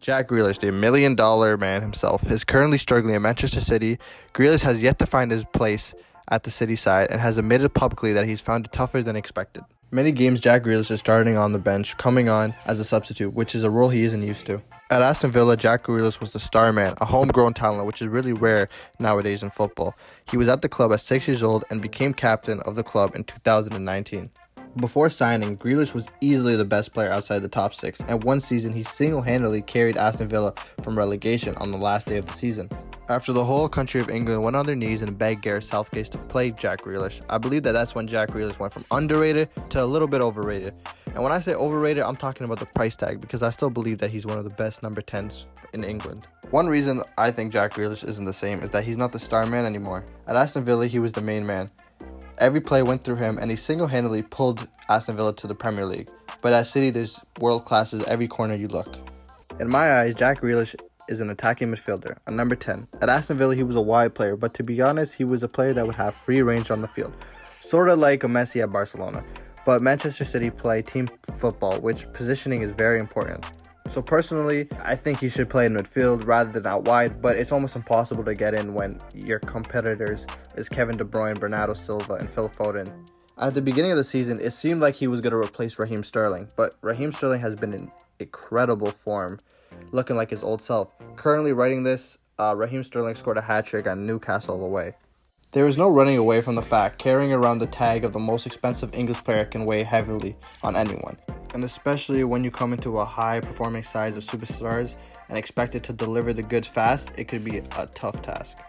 Jack Grealish, the $1 million man himself, is currently struggling at Manchester City. Grealish has yet to find his place at the City side and has admitted publicly that he's found it tougher than expected. Many games Jack Grealish is starting on the bench, coming on as a substitute, which is a role he isn't used to. At Aston Villa, Jack Grealish was the star man, a homegrown talent, which is really rare nowadays in football. He was at the club at 6 years old and became captain of the club in 2019. Before signing, Grealish was easily the best player outside the top six, and one season he single-handedly carried Aston Villa from relegation on the last day of the season. After the whole country of England went on their knees and begged Gareth Southgate to play Jack Grealish, I believe that's when Jack Grealish went from underrated to a little bit overrated. And when I say overrated, I'm talking about the price tag, because I still believe that he's one of the best number 10s in England. One reason I think Jack Grealish isn't the same is that he's not the star man anymore. At Aston Villa, he was the main man. Every play went through him, and he single-handedly pulled Aston Villa to the Premier League. But at City, there's world classes every corner you look. In my eyes, Jack Grealish is an attacking midfielder, a number 10. At Aston Villa, he was a wide player, but to be honest, he was a player that would have free range on the field. Sort of like a Messi at Barcelona. But Manchester City play team football, which positioning is very important. So personally, I think he should play in midfield rather than out wide, but it's almost impossible to get in when your competitors is Kevin De Bruyne, Bernardo Silva, and Phil Foden. At the beginning of the season, it seemed like he was going to replace Raheem Sterling, but Raheem Sterling has been in incredible form, looking like his old self. Currently writing this, Raheem Sterling scored a hat-trick on Newcastle away. There is no running away from the fact carrying around the tag of the most expensive English player can weigh heavily on anyone. And especially when you come into a high-performing side of superstars and expected to deliver the goods fast, it could be a tough task.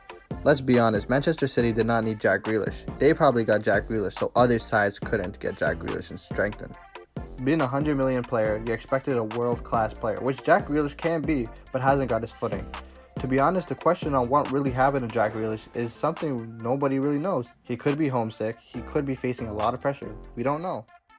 Let's be honest, Manchester City did not need Jack Grealish. They probably got Jack Grealish, so other sides couldn't get Jack Grealish and strengthen. Being a $100 million player, you're expected a world-class player, which Jack Grealish can be, but hasn't got his footing. To be honest, the question on what really happened to Jack Grealish is something nobody really knows. He could be homesick. He could be facing a lot of pressure. We don't know.